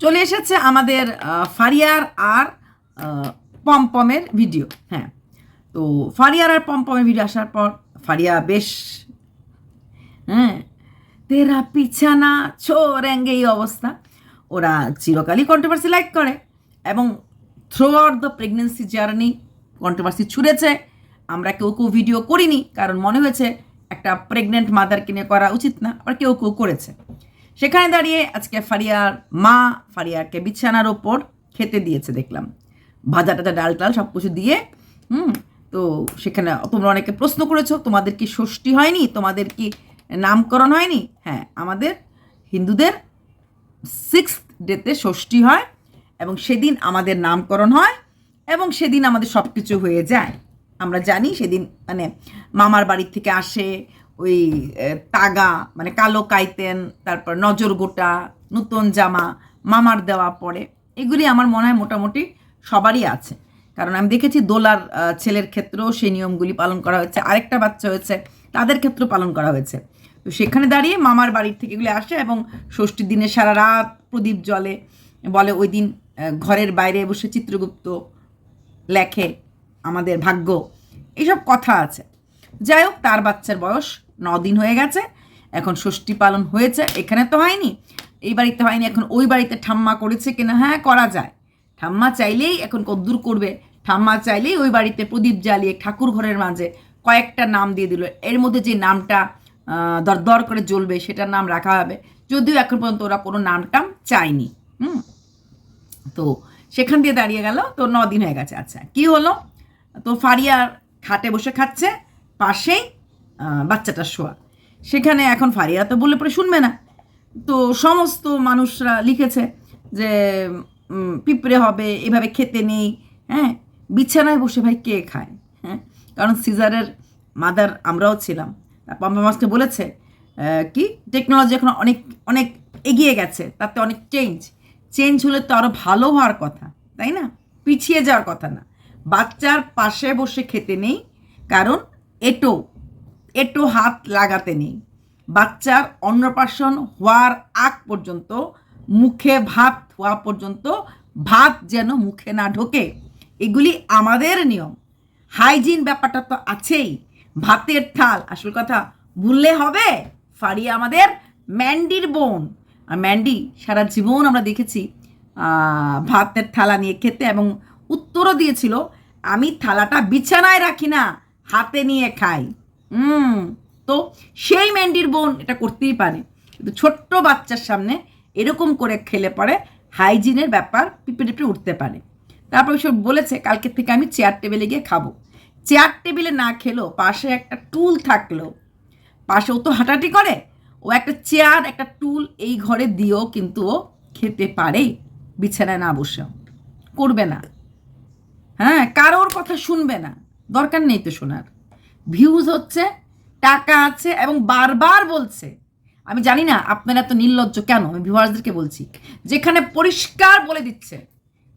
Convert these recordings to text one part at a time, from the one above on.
চলে এসেছে আমাদের ফারিয়ার আর পমপমের ভিডিও। হ্যাঁ, তো ফারিয়ার আর পমপমের ভিডিও আসার পর ফারিয়া বেশ তেরা পিছানা ছোড়েঙ্গে এই অবস্থা। ওরা চিরকালই কন্ট্রোভার্সি লাইক করে এবং throughout the pregnancy journey controversy ছুড়েছে। আমরা কেউ কেউ ভিডিও করিনি, কারণ মনে হয়েছে একটা প্রেগনেন্ট মাদারকে নিয়ে করা উচিত না, আবার কেউ কেউ করেছে। সেখানে দাঁড়িয়ে আজকে ফারিয়ার মা ফারিয়াকে বিছানার ওপর খেতে দিয়েছে দেখলাম, ভাজা টাজা ডাল টাল সব কিছু দিয়ে। তো সেখানে তোমরা অনেকে প্রশ্ন করেছো, তোমাদের কি ষষ্ঠী হয়নি, তোমাদের কি নামকরণ হয়নি? হ্যাঁ, আমাদের হিন্দুদের 6th ডেতে ষষ্ঠী হয় এবং সেদিন আমাদের নামকরণ হয় এবং সেদিন আমাদের সব কিছু হয়ে যায়। আমরা জানি সেদিন মানে মামার বাড়ির থেকে আসে ওই তাগা মানে কালো কাইতেন, তারপর নজর গোটা, নতুন জামা মামার দেওয়া পড়ে। এগুলি আমার মনে হয় মোটামুটি সবারই আছে, কারণ আমি দেখেছি দোলার ছেলের ক্ষেত্রেও সেই নিয়মগুলি পালন করা হয়েছে, আরেকটা বাচ্চা হয়েছে তাদের ক্ষেত্রেও পালন করা হয়েছে। তো সেখানে দাঁড়িয়ে মামার বাড়ির থেকে এগুলি আসে এবং ষষ্ঠীর দিনে সারা রাত প্রদীপ জ্বলে, বলে ওই দিন ঘরের বাইরে বসে চিত্রগুপ্ত লেখে আমাদের ভাগ্য, এইসব কথা আছে। যাই হোক, তার বাচ্চার বয়স 9 দিন হয়ে গেছে, এখন ষষ্ঠী পালন হয়েছে। এখানে তো হয়নি, এই বাড়িতে হয়নি, এখন ওই বাড়িতে ঠাম্মা করেছে কিনা, হ্যাঁ করা যায়। ঠাম্মা চাইলেই এখন কদ্দূর করবে, ঠাম্মা চাইলেই ওই বাড়িতে প্রদীপ জ্বালিয়ে ঠাকুর ঘরের মাঝে কয়েকটা নাম দিয়ে দিল, এর মধ্যে যে নামটা দরদর করে জ্বলবে সেটার নাম রাখা হবে, যদিও এখন পর্যন্ত ওরা কোনো নামটাম চায়নি। তো সেখান দিয়ে দাঁড়িয়ে গেল, তো 9 দিন হয়ে গেছে। আচ্ছা, কি হলো? তো ফারিয়ার খাটে বসে খাচ্ছে, পাশেই বাচ্চাটা শোয়া। সেখানে এখন ফারিয়া তো বললে পরে শুনবে না, তো সমস্ত মানুষরা লিখেছে যে পিঁপড়ে হবে, এভাবে খেতে নেই। হ্যাঁ, বিছানায় বসে ভাই কে খায়? হ্যাঁ, কারণ সিজারের মাদার আমরাও ছিলাম। পম্পা মাসকে বলেছে কি টেকনোলজি এখন অনেক অনেক এগিয়ে গেছে, তাতে অনেক চেঞ্জ হলে তো আরও ভালো হওয়ার কথা, তাই না? পিছিয়ে যাওয়ার কথা না। বাচ্চার পাশে বসে খেতে নেই, কারণ এটো হাত লাগাতে নেই। বাচ্চার অন্নপ্রাশন হওয়ার আগ পর্যন্ত, মুখে ভাত হওয়া পর্যন্ত ভাত যেন মুখে না ঢোকে, এগুলি আমাদের নিয়ম। হাইজিন ব্যাপারটা তো আছেই। ভাতের থাল, আসল কথা ভুললে হবে? ফারিয়া আমাদের ম্যান্ডির বোন, আর ম্যান্ডি সারা জীবন আমরা দেখেছি ভাতের থালা নিয়ে খেতে, এবং উত্তরও দিয়েছিল আমি থালাটা বিছানায় রাখি না, হাতে নিয়ে খাই। তো সেই ম্যান্ডির বোন এটা করতেই পারে, কিন্তু ছোট্ট বাচ্চার সামনে এরকম করে খেলে পরে হাইজিনের ব্যাপার পিঁপড়ে উঠতে পারে। তারপর সব বলেছে কালকে থেকে আমি চেয়ার টেবিলে গিয়ে খাবো। চেয়ার টেবিলে না খেলেও পাশে একটা টুল থাকলো, পাশেও তো হাঁটাহাঁটি করে, ও একটা চেয়ার একটা টুল এই ঘরে দিয়েও কিন্তু ও খেতে পারে, বিছানায় না বসে। করবে না, হ্যাঁ, কারোর কথা শুনবে না, দরকার নেই তো শোনার। ভিউজ হচ্ছে, টাকা আছে, এবং বারবার বলছে। আমি জানি না আপনারা এত নির্লজ্জ কেন, আমি ভিউয়ার্সদেরকে বলছি, যেখানে পরিষ্কার বলে দিচ্ছে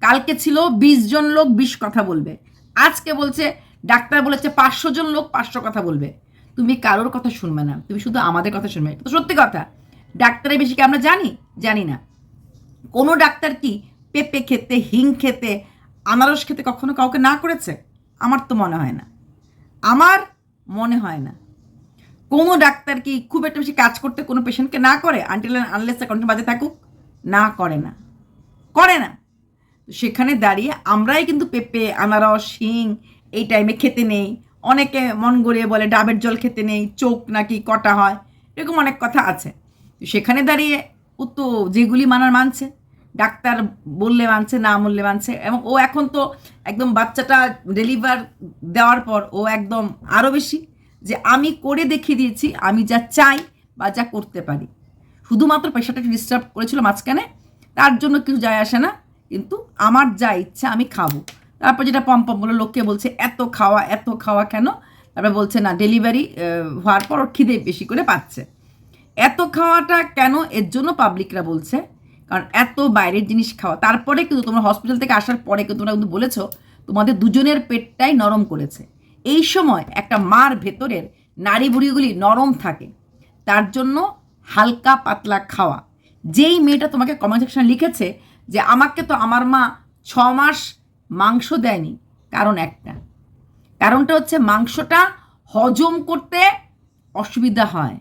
কালকে ছিল 20 জন লোক 20 কথা বলবে, আজকে বলছে ডাক্তার বলেছে 500 জন লোক 500 কথা বলবে। তুমি কারোর কথা শুনবে না, তুমি শুধু আমাদের কথা শুনবে। তো সত্যি কথা, ডাক্তারের বেশি কি আমরা জানি না। কোনো ডাক্তার কি পেঁপে খেতে, হিং খেতে, আনারস খেতে কখনো কাউকে না করেছে? আমার তো মনে হয় না, আমার মনে হয় না। কোনো ডাক্তার কি খুব একটা বেশি কাজ করতে কোনো পেশেন্টকে না করে? আনটিল আনলেস কন্টিনিউ বাজে থাকুক, না করে না। সেখানে দাঁড়িয়ে আমরাই কিন্তু পেঁপে, আনারস, হিং এই টাইমে খেতে নেই। অনেকে মন গড়িয়ে বলে ডাবের জল খেতে নেই, চোখ নাকি কটা হয়, এরকম অনেক কথা আছে। সেখানে দাঁড়িয়ে ও তো যেগুলি মানার মানছে, ডাক্তার বললে মানছে, না বললে মানছে। এবং ও এখন তো একদম বাচ্চাটা ডেলিভার দেওয়ার পর ও একদম আরও বেশি, যে আমি করে দেখিয়ে দিয়েছি আমি যা চাই বা যা করতে পারি। শুধুমাত্র পেশাটা ডিস্টার্ব করেছিল মাঝখানে, তার জন্য কিছু যায় আসে না, কিন্তু আমার যা ইচ্ছা আমি খাবো। তারপর যেটা পম্পম বলে, লোককে বলছে এত খাওয়া কেন? তারপরে বলছে না, ডেলিভারি হওয়ার পর ওর খিদে বেশি করে পাচ্ছে। এত খাওয়াটা কেন? এর জন্য পাবলিকরা বলছে, কারণ এত বাইরের জিনিস খাওয়া। তারপরে কিন্তু তোমরা হসপিটাল থেকে আসার পরে কিন্তু তোমরা কিন্তু বলেছ তোমাদের দুজনের পেটটাই নরম করেছে। এই সময় একটা মার ভেতরের নাড়ি বুড়িগুলি নরম থাকে, তার জন্য হালকা পাতলা খাওয়া। যেই মেয়েটা তোমাকে কমেন্ট সেকশনে লিখেছে যে আমাকে তো আমার মা 6 মাস মাংস দেয়নি, কারণ একটা, কারণটা হচ্ছে মাংসটা হজম করতে অসুবিধা হয়।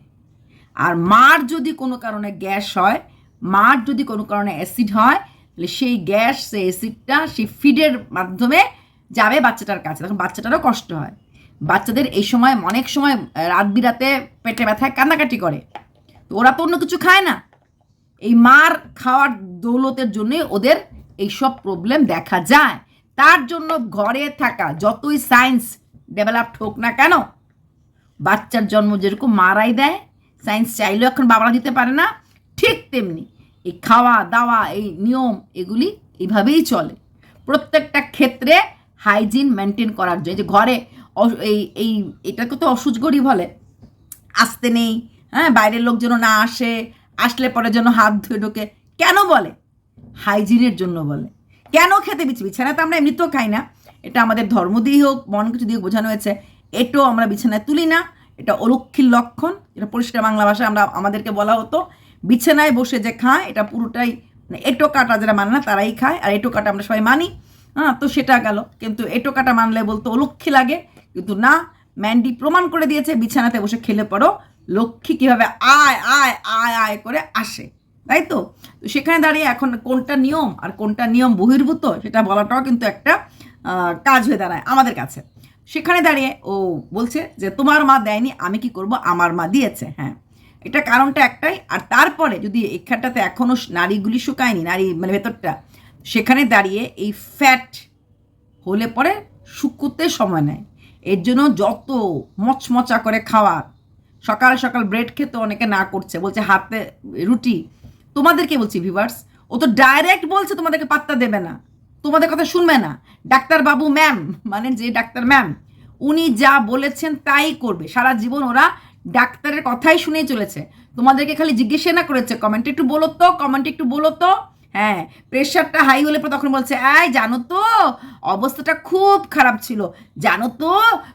আর মার যদি কোনো কারণে গ্যাস হয়, মার যদি কোনো কারণে অ্যাসিড হয়, তাহলে সেই গ্যাস, সেই অ্যাসিডটা সেই ফিডের মাধ্যমে যাবে বাচ্চাটার কাছে, তখন বাচ্চাটারও কষ্ট হয়। বাচ্চাদের এই সময় অনেক সময় রাত বিরাতে পেটে ব্যথায় কান্নাকাটি করে, তো ওরা তো অন্য কিছু খায় না, এই মার খাওয়ার দৌলতের জন্যই ওদের এইসব প্রবলেম দেখা যায়। তার জন্য ঘরে থাকা যতই সায়েন্স ডেভেলপড হোক না কেন, বাচ্চার জন্ম যেরকম মারাই দেয়, সায়েন্স চাইলেও এখন বাবারা দিতে পারে না, ঠিক তেমনি এই খাওয়া দাওয়া, এই নিয়ম, এগুলি এইভাবেই চলে। প্রত্যেকটা ক্ষেত্রে হাইজিন মেনটেন করার জন্য, যে ঘরে এই এটাকে তো অসুচগড়ি বলে, আসতে নেই, হ্যাঁ, বাইরের লোক যেন না আসে, আসলে পরে যেন হাত ধুয়ে ঢোকে, কেন বলে? হাইজিনের জন্য বলে। কেন খেতে বিছানা তো আমরা এমনিতেও খাই না, এটা আমাদের ধর্ম দিয়েই হোক, মন কিছু দিয়ে বোঝানো হয়েছে, এটাও আমরা বিছানায় তুলি না, এটা অলক্ষীর লক্ষণ। এটা পরিষ্কার বাংলা ভাষায় আমাদেরকে বলা হতো, বিছানায় বসে যে খায় এটা পুরোটাই, মানে এটো কাটা যারা মানে না তারাই খায়, আর এটো কাটা আমরা সবাই মানি, হ্যাঁ, তো সেটা গেল। কিন্তু এটো কাটা মানলে বলতো অলক্ষী লাগে, কিন্তু না, ম্যান্ডি প্রমাণ করে দিয়েছে বিছানাতে বসে খেলে পরও লক্ষ্মী কীভাবে আয় আয় আয় আয় করে আসে, তাই তো? তো সেখানে দাঁড়িয়ে এখন কোনটা নিয়ম আর কোনটা নিয়ম বহির্ভূত সেটা বলাটাও কিন্তু একটা কাজ হয়ে দাঁড়ায় আমাদের কাছে। সেখানে দাঁড়িয়ে ও বলছে যে তোমার মা দেয়নি, আমি কি করব, আমার মা দিয়েছে। হ্যাঁ, এটা কারণটা একটাই। আর তারপরে যদি এখানটাতে এখনও নারীগুলি শুকায়নি, নারী মানে ভেতরটা, সেখানে দাঁড়িয়ে এই ফ্যাট হলে পরে শুকোতে সময় নেয়। এর জন্য যত মচমচা করে খাওয়ার, সকাল সকাল ব্রেড খেতে অনেকে না করছে, বলছে হাতে রুটি। তোমাদেরকে বলছি ভিউয়ার্স, ও তো ডাইরেক্ট বলছে তোমাদেরকে পাত্তা দেবে না, তোমাদের কথা শুনবে না। ডাক্তারবাবু ম্যাম, মানে যে ডাক্তার ম্যাম, উনি যা বলেছেন তাই করবে। সারা জীবন ওরা ডাক্তারের কথাই শুনেই চলেছে। তোমাদেরকে খালি জিজ্ঞেস না করেছে কমেন্টে একটু বলো তো, কমেন্টে একটু বলো তো। হ্যাঁ, প্রেশারটা হাই হলে পর তখন বলছে এই জানো তো অবস্থাটা খুব খারাপ ছিল, জানো তো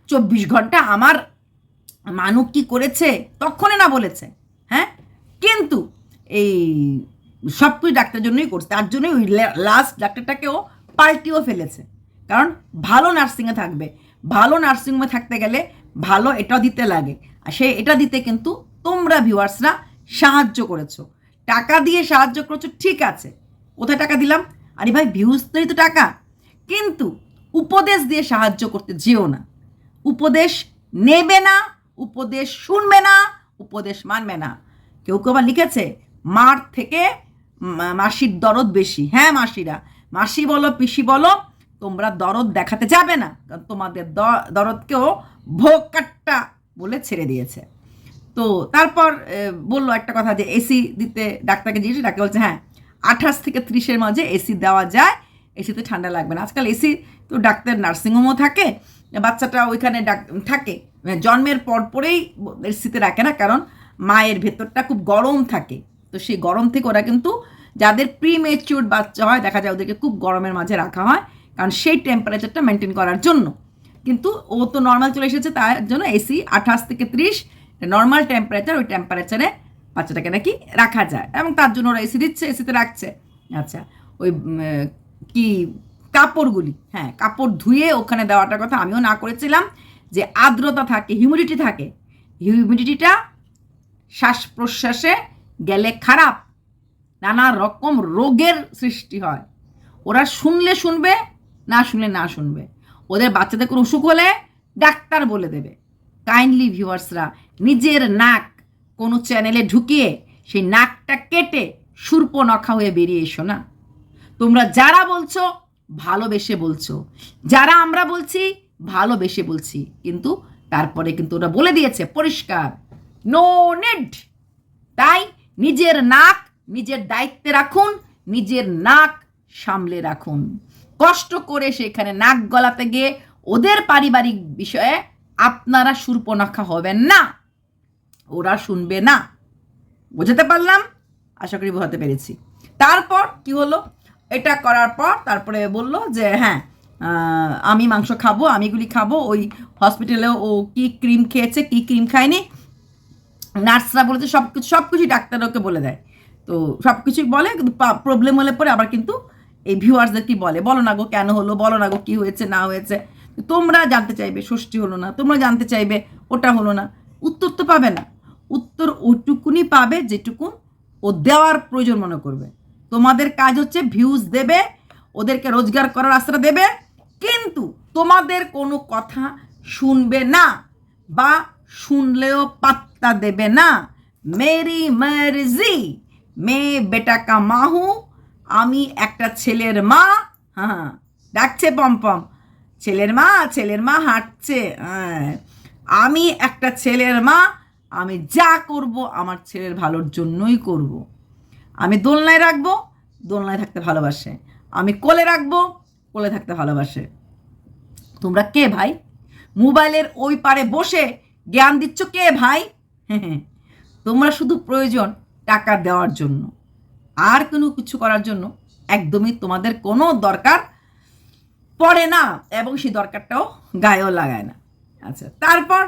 24 ঘন্টা আমার মানুষ কি করেছে, তখনই না বলেছে। হ্যাঁ, কিন্তু এই সব কিছু ডাক্তারের জন্যই করছে, তার জন্যই ওই লাস্ট ডাক্তারটাকেও পাল্টিও ফেলেছে। কারণ ভালো নার্সিংয়ে থাকবে, ভালো নার্সিংহোমে থাকতে গেলে ভালো এটাও দিতে লাগে, আর সে এটা দিতে কিন্তু তোমরা ভিউয়ার্সরা সাহায্য করেছো, টাকা দিয়ে সাহায্য করেছো, ঠিক আছে। কোথায় টাকা দিলাম? আরে ভাই, ভিউজ তো টাকা, কিন্তু উপদেশ দিয়ে সাহায্য করতে যেও না। উপদেশ নেবে না, উপদেশ শুনবে না, উপদেশ মানবে না। কেউ কেউ আবার লিখেছে মার থেকে মাসির দরদ বেশি। হ্যাঁ মাসিরা, মাসি বলো পিসি বলো, তোমরা দরদ দেখাতে যাবে না, কারণ তোমাদের দরদকেও ভোকাট্টা বলে ছেড়ে দিয়েছে। তো তারপর বললো একটা কথা যে এসি দিতে ডাক্তারকে জিজ্ঞেস, ডাক্তার বলছে হ্যাঁ 28 থেকে 30-এর মাঝে এসি দেওয়া যায়, এসিতে ঠান্ডা লাগবে না। আজকাল এসি তো ডাক্তার নার্সিংহোমও থাকে, বাচ্চাটা ওইখানে থাকে, জন্মের পরেই এসিতে রাখে না, কারণ মায়ের ভেতরটা খুব গরম থাকে, তো সেই গরম থেকে ওরা কিন্তু যাদের প্রিমেচিউর বাচ্চা হয় দেখা যায় ওদেরকে খুব গরমের মাঝে রাখা হয়, কারণ সেই টেম্পারেচারটা মেনটেন করার জন্য। কিন্তু ও তো নর্মাল চলে এসেছে, তার জন্য এসি 28 থেকে 30 নর্মাল টেম্পারেচার, ওই টেম্পারেচারে বাচ্চাটাকে নাকি রাখা যায়, এবং তার জন্য ওরা এসি দিচ্ছে, এসিতে রাখছে। আচ্ছা, ওই কি কাপড়গুলি, হ্যাঁ কাপড় ধুয়ে ওখানে দেওয়াটার কথা আমিও না করেছিলাম, যে আর্দ্রতা থাকে, হিউমিডিটি থাকে, হিউমিডিটিটা শ্বাস প্রশ্বাসে গেলে খারাপ, নানা রকম রোগের সৃষ্টি হয়। ওরা শুনলে শুনবে, না শুনলে না শুনবে। ওদের বাচ্চাদের কোনো অসুখ হলে ডাক্তার বলে দেবে। কাইন্ডলি ভিউয়ার্সরা, নিজের নাক কোনো চ্যানেলে ঢুকিয়ে সেই নাকটা কেটে শূর্পনখা হয়ে বেরিয়ে এসো না। তোমরা যারা বলছো ভালোবেসে বলছো, যারা আমরা বলছি ভালোবেসে বলছি, কিন্তু তারপরে কিন্তু ওরা বলে দিয়েছে পরিষ্কার নো নিড। তাই নিজের নাক নিজের দায়িত্বে রাখুন, নিজের নাক সামলে রাখুন। কষ্ট করে সেখানে নাক গলাতে গিয়ে ওদের পারিবারিক বিষয়ে আপনারা শূর্পনখা হবেন না, ওরা শুনবে না। বোঝাতে পারলাম? আশা করি বোঝাতে পেরেছি। তারপর কি হলো, এটা করার পর তারপরে বললো যে হ্যাঁ আমি মাংস খাবো, আমি এগুলি খাবো। ওই হসপিটালেও ও কি ক্রিম খেয়েছে কি ক্রিম খায়নি, নার্সরা বলেছে সব কিছুই ডাক্তার ওকে বলে দেয়। তো সব কিছুই বলে, কিন্তু প্রবলেম হলে পরে আবার কিন্তু এই ভিউয়ার্সদের কি বলে, বলো না গো কেন হলো, বলো না গো কী হয়েছে না হয়েছে। তোমরা জানতে চাইবে ষষ্ঠী হলো না, তোমরা জানতে চাইবে ওটা হলো না, উত্তর তো পাবে না। উত্তর ওইটুকুনি পাবে যেটুকু ও দেওয়ার প্রয়োজন মনে করবে। তোমাদের কাজ হচ্ছে ভিউজ দেবে, ওদেরকে রোজগার করার রাস্তা দেবে, কিন্তু তোমাদের কোনো কথা শুনবে না বা শুনলেও পাত্তা দেবে না। মেরি মার্জি, মেয়ে বেটা কা মা হুঁ, আমি একটা ছেলের মা। হ্যাঁ, ডাকছে পম্পম, ছেলের মা হাঁটছে। হ্যাঁ, আমি একটা ছেলের মা, আমি যা করব আমার ছেলের ভালোর জন্যই করব। আমি দোলনায় রাখবো, দোলনায় থাকতে ভালোবাসে। আমি কোলে রাখবো, কোলে থাকতে ভালোবাসে। তোমরা কে ভাই? মোবাইলের ওই পারে বসে জ্ঞান দিচ্ছ কে ভাই? তোমরা শুধু প্রয়োজন টাকা দেওয়ার জন্য, আর কোনো কিছু করার জন্য একদমই তোমাদের কোনো দরকার পড়ে না, এবং সেই দরকারটাও গায়েও লাগায় না। আচ্ছা, তারপর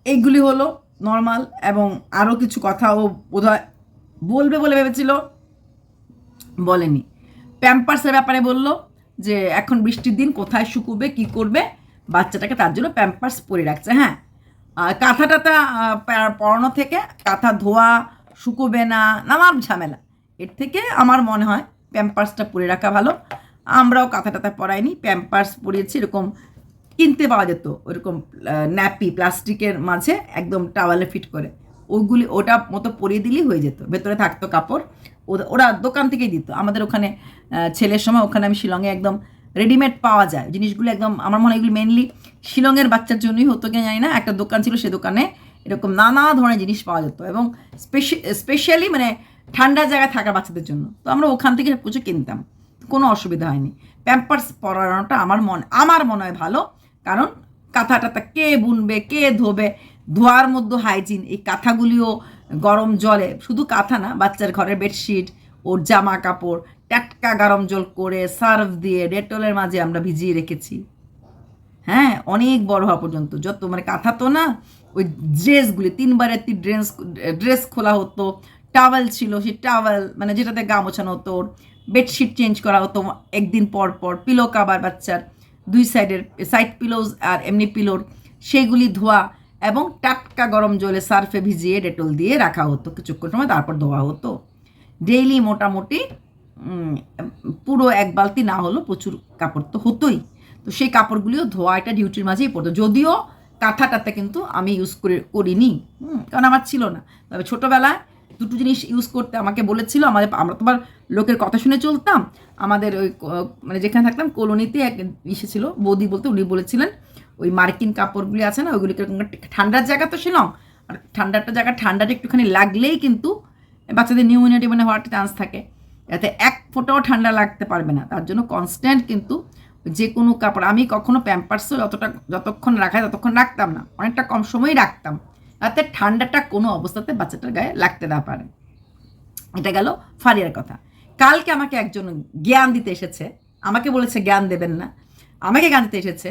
এইগুলি হলো নর্মাল, এবং আরও কিছু কথা ও বোধহয় বলবে বলে ভেবেছিল, বলেনি। প্যাম্পার্সের ব্যাপারে বললো যে এখন বৃষ্টির দিন কোথায় শুকুবে, কি করবে, বাচ্চাটাকে তার জন্য প্যাম্পার্স পরে রাখছে। হ্যাঁ, কাঁথা টাথা পরানো থেকে কাঁথা ধোয়া, শুকোবে না, নানান ঝামেলা, এর থেকে আমার মনে হয় প্যাম্পার্সটা পরে রাখা ভালো। আমরাও কাঁথা টাথা পরাইনি, প্যাম্পার্স পরিয়েছি। এরকম কিনতে পাওয়া যেত ওরকম ন্যাপি, প্লাস্টিকের মাঝে একদম টাওয়ালে ফিট করে, ওইগুলি ওটা মতো পরিয়ে দিলেই হয়ে যেত, ভেতরে থাকতো কাপড়। ওরা দোকান থেকেই দিত আমাদের ওখানে। ছেলের সময় ওখানে আমি শিলংয়ে একদম রেডিমেড পাওয়া যায় জিনিসগুলো, একদম আমার মনে হয় এগুলি মেনলি শিলংয়ের বাচ্চার জন্যই হতো কিনা জানি না। একটা দোকান ছিল, সে দোকানে এরকম নানা ধরনের জিনিস পাওয়া যেত, এবং স্পেশালি মানে ঠান্ডা জায়গায় থাকা বাচ্চাদের জন্য। তো আমরা ওখান থেকে প্রচুর কিনতাম, কোনো অসুবিধা হয়নি। প্যাম্পার্স পরানোটা আমার মনে হয় ভালো, কারণ কাঁথা টাথা কে বুনবে, কে ধোবে, ধোয়ার মধ্যে হাইজিন। এই কাঁথাগুলিও গরম জলে, শুধু কাঁথা না, বাচ্চার ঘরের বেডশিট, ওর জামা কাপড় টাটকা গরম জল করে সার্ফ দিয়ে ডেটলের মাঝে আমরা ভিজিয়ে রেখেছি। হ্যাঁ, অনেক বড় হওয়া পর্যন্ত, যত মানে কাঁথা তো না, ওই ড্রেসগুলি 3 বার 3 ড্রেস খোলা হতো। টাওয়েল ছিল, সেই টাওয়েল মানে যেটাতে গা মোছানো হতো, বেডশিট চেঞ্জ করা হতো একদিন পর পর, পিলো কাভার বাচ্চার 2 সাইডের সাইড পিলোজ আর এমনি পিলোর, সেগুলি ধোয়া এবং টাটকা গরম জলে সার্ফে ভিজিয়ে ডেটল দিয়ে রাখা হতো কিছুক্ষণ সময়, তারপর ধোয়া হতো। ডেইলি মোটামুটি পুরো 1 বালতি না হলো প্রচুর কাপড় তো হতোই। তো সেই কাপড়গুলিও ধোয়া একটা ডিউটির মাঝেই পড়তো, যদিও কাঁথাটাতে কিন্তু আমি ইউজ করিনি, কারণ আমার ছিল না। তবে ছোটোবেলায় দুটো জিনিস ইউজ করতে আমাকে বলেছিল। আমরা তো আবার লোকের কথা শুনে চলতাম। আমাদের ওই মানে যেখানে থাকতাম কলোনিতে এক ছিল, বৌদি বলতে, উনি বলেছিলেন ওই মার্কিন কাপড়গুলি আছে না, ওইগুলিকে ঠান্ডার জায়গা তো ছিল, আর ঠান্ডাটা জায়গা ঠান্ডাটা একটুখানি লাগলেই কিন্তু বাচ্চাদের নিউমোনিয়া টিউমোনিয়া হওয়ার একটা চান্স থাকে। যাতে এক ফোঁটাও ঠান্ডা লাগতে পারবে না, তার জন্য কনস্ট্যান্ট কিন্তু যে কোনো কাপড়, আমি কখনো প্যাম্পার্সও যতক্ষণ রাখায় ততক্ষণ রাখতাম না, অনেকটা কম সময়ই রাখতাম, যাতে ঠান্ডাটা কোনো অবস্থাতে বাচ্চাটার গায়ে লাগতে না পারে। এটা গেল ফারিয়ার কথা। কালকে আমাকে একজন জ্ঞান দিতে এসেছে, আমাকে বলেছে জ্ঞান দেবেন না, আমাকে জ্ঞান দিতে এসেছে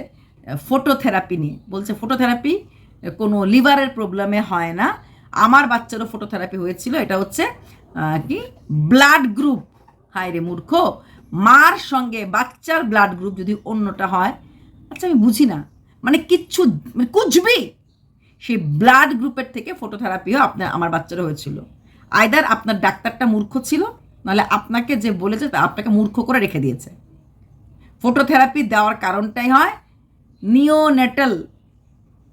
ফটোথেরাপি নিয়ে। বলছে ফটোথেরাপি কোনো লিভারের প্রবলেমে হয় না, আমার বাচ্চারও ফটোথেরাপি হয়েছিল, এটা হচ্ছে কি ব্লাড গ্রুপ। হায় রে মূর্খ, মার সঙ্গে বাচ্চার ব্লাড গ্রুপ যদি অন্যটা হয়, আচ্ছা আমি বুঝি না, মানে কিচ্ছু মানে কুচবি, সেই ব্লাড গ্রুপের থেকে ফটোথেরাপিও আমার বাচ্চারও হয়েছিল। আইদার আপনার ডাক্তারটা মূর্খ ছিল, নাহলে আপনাকে যে বলেছে তা আপনাকে মূর্খ করে রেখে দিয়েছে। ফটোথেরাপি দেওয়ার কারণটাই হয় নিওনেটাল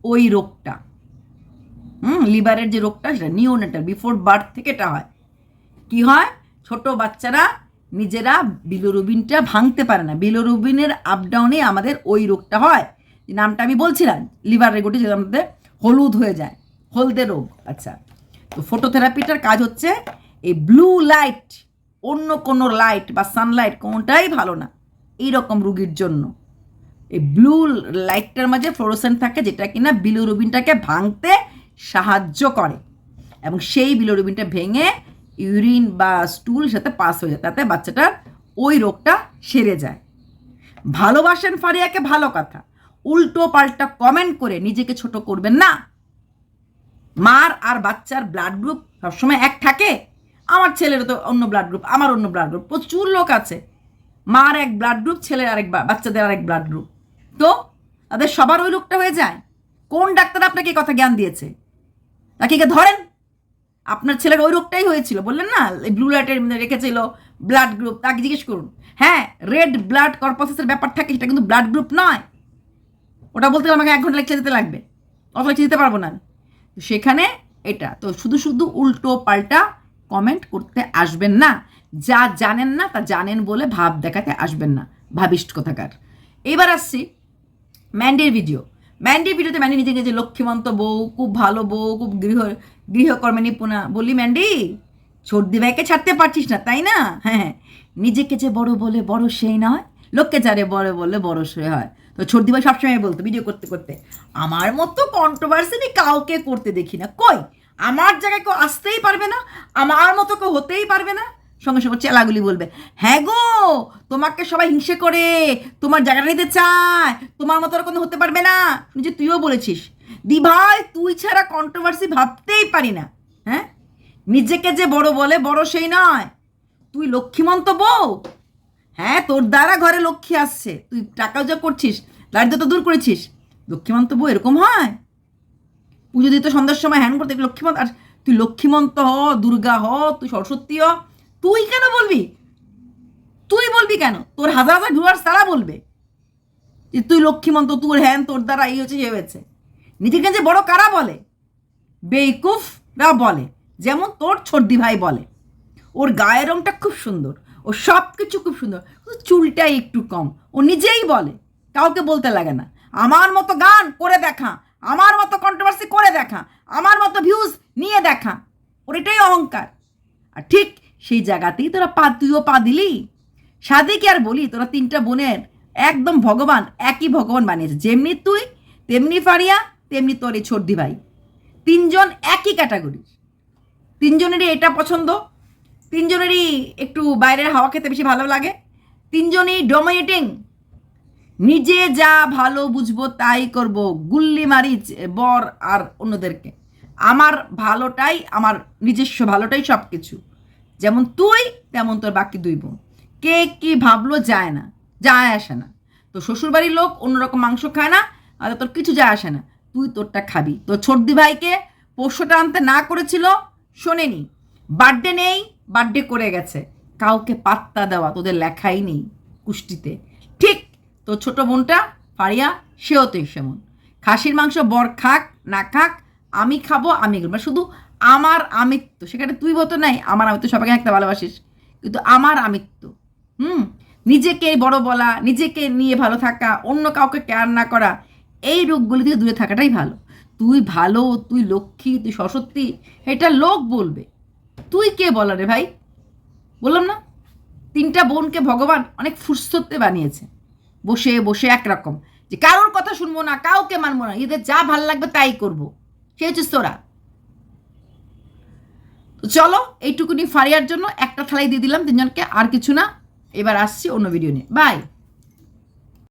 ওই রোগটা, লিভারের যে রোগটা, সেটা নিওনেটাল, বিফোর বার্থ থেকে এটা হয়। কি হয়, ছোট বাচ্চারা নিজেরা বিলোরুবিনটা ভাঙতে পারে না, বিলোরুবিনের আপডাউনে আমাদের ওই রোগটা হয়, যে নামটা আমি বলছিলাম, লিভার রেগুটি, যেটা আমাদের হলুদ হয়ে যায়, হলদে রোগ। আচ্ছা, তো ফটোথেরাপিটার কাজ হচ্ছে এই ব্লু লাইট, অন্য কোনো লাইট বা সানলাইট কোনোটাই ভালো না এইরকম রুগীর জন্য। এই ব্লু লাইটটার মাঝে ফ্লোরোসেন্ট থাকে, যেটা কিনা বিলোরুবিনটাকে ভাঙতে সাহায্য করে, এবং সেই বিলোরুবিনটা ভেঙে ইউরিন বা স্টুল সাথে পাস হয়ে যায়, তাতে বাচ্চাটার ওই রোগটা সেরে যায়। ভালোবাসেন ফারিয়াকে, ভালো কথা, উল্টো পাল্টা কমেন্ট করে নিজেকে ছোট করবেন না। মার আর বাচ্চার ব্লাড গ্রুপ সবসময় এক থাকে? আমার ছেলেরও তো অন্য ব্লাড গ্রুপ, আমার অন্য ব্লাড গ্রুপ, প্রচুর লোক আছে মার এক ব্লাড গ্রুপ, ছেলের আরেক, বাচ্চাদের আরেক ব্লাড গ্রুপ। তো তাদের সবার ওই রোগটা হয়ে যায়? কোন ডাক্তার আপনাকে এই কথা জ্ঞান দিয়েছে? তাকে ধরেন, আপনার ছেলের ওই রোগটাই হয়েছিল বললেন না, ব্লু লাইটের রেখেছিল ব্লাড গ্রুপ, তাকে জিজ্ঞেস করুন। হ্যাঁ, রেড ব্লাড কর্পাসের ব্যাপার থাকে, সেটা কিন্তু ব্লাড গ্রুপ নয়। ওটা বলতে আমাকে 1 ঘন্টা লেকচার দিতে লাগবে, অত লেকচার দিতে পারবো না আমি। সেখানে এটা তো শুধু শুধু উল্টো পাল্টা কমেন্ট করতে আসবেন না, যা জানেন না তা জানেন বলে ভাব দেখাতে আসবেন না, ভাবিষ্ট কোথাকার। এবার আসছি ম্যান্ডির ভিডিও। ম্যান্ডির ভিডিওতে ম্যান্ডি নিজেকে যে লক্ষ্মীমন্ত বউ, খুব ভালো বউ, খুব গৃহকর্মে নিপুণা। বললি ম্যান্ডি, সর্দি ভাইকে ছাড়তে পারছিস না তাই না? হ্যাঁ, নিজেকে যে বড় বলে বড় সেই নয়, লোককে যারে বড় বলে বড় সে হয়। তো সর্দি ভাই সবসময় বলতো ভিডিও করতে করতে, আমার মতো কন্ট্রোভার্সি কাউকে করতে দেখি না, কই আমার জায়গায় কেউ আসতেই পারবে না, আমার মতো কেউ হতেই পারবে না। সঙ্গে সঙ্গে চেলাগুলি বলবে, হ্যাঁ গো তোমাকে সবাই হিংসে করে তোমার জায়গাটা নিতে চায়, তোমার মতো কোনো হতে পারবে না। যে তুইও বলেছিস দি ভাই, তুই ছাড়া কন্ট্রোভার্সি ভাবতেই পারি না। হ্যাঁ, নিজেকে যে বড় বলে বড় সেই নয়, তুই লক্ষ্মীমন্ত বউ। হ্যাঁ, তোর দ্বারা ঘরে লক্ষ্মী আসছে, তুই টাকা যা করছিস, দারিদ্র তো দূর করেছিস। লক্ষ্মীমন্ত বউ এরকম হয়? পুজো দিতে সন্ধ্যার সময় হ্যান করতে লক্ষ্মীমন্ত, আর তুই লক্ষ্মীমন্ত হ, দুর্গা হ, তুই সরস্বতী হ, তুই কেন বলবি? তুই বলবি কেন? তোর হাজার হাজার ভিউয়ার্স তারা বলবে যে তুই লক্ষ্মীমন্ত, তোর হ্যান, তোর দ্বারা এই হচ্ছে সে হয়েছে। নিজেকে যে বড় কারা বলে? বেকুফরা বলে, যেমন তোর ছর্দি ভাই বলে। ওর গায়ের রংটা খুব সুন্দর, ও সব কিছু খুব সুন্দর, চুলটাই একটু কম। ও নিজেই বলে, কাউকে বলতে লাগে না। আমার মতো গান করে দেখা, আমার মতো কন্ট্রোভার্সি করে দেখা, আমার মতো ভিউজ নিয়ে দেখা, ওর এটাই অহংকার। আর ঠিক সেই জায়গাতেই তুইও পা দিলি। সাদিকে আর বলি, তোরা 3টা বোনের একদম ভগবান, একই ভগবান বানিয়েছে। যেমনি তুই, তেমনি ফারিয়া, তেমনি তোর এই ছর্দি ভাই। 3জন একই ক্যাটাগরির, 3জনেরই এটা পছন্দ, 3জনেরই একটু বাইরের হাওয়া খেতে বেশি ভালো লাগে, 3জনই ডোমিনেটিং। নিজে যা ভালো বুঝবো তাই করব, গুল্লি মারি বর আর অন্যদেরকে। আমার ভালোটাই, আমার নিজস্ব ভালোটাই সব কিছু। যেমন তুই তেমন তোর বাকি 2 বোন। কে কি ভাবলো যায় না, যায় আসে না। তো শ্বশুরবাড়ির লোক অন্যরকম মাংস খায় না, আর তোর কিছু যায় আসে না, তুই তোরটা খাবি। তো ছর্দি ভাইকে পোষ্যটা আনতে না করেছিল, শোনেনি, বার্থডে নেই, বার্থডে করে গেছে, কাউকে পাত্তা দেওয়া তোদের লেখাই নেই কুষ্টিতে। ঠিক তো ছোট বোনটা ফারিয়া, সেও তো সেমন। খাসির মাংস বর খাক না খাক, আমি খাবো, আমি মানে শুধু আমার আমিত্ব, সেখানে তুই বলতো নাই আমার আমিত্ব, সবাইকে একটা ভালোবাসিস, কিন্তু আমার আমিত্ব। নিজেকে বড় বলা, নিজেকে নিয়ে ভালো থাকা, অন্য কাউকে কেয়ার না করা, এই রোগগুলি থেকে দূরে থাকাটাই ভালো। তুই ভালো, তুই লক্ষ্মী, তুই সরস্বতী, এটা লোক বলবে। তুই কে বলা রে ভাই? বললাম না, 3টা বোনকে ভগবান অনেক ফুরসতে বানিয়েছে, বসে বসে একরকম, যে কারোর কথা শুনবো না, কাউকে মানবো না, এদের যা ভাল লাগবে তাই করবো, সে হচ্ছে তোরা। তো চলো, এইটুকুনি ফারিয়ার জন্য একটা থালাই দিয়ে দিলাম 3জনকে, আর কিছু না। এবার আসছি অন্য ভিডিও নিয়ে, বাই।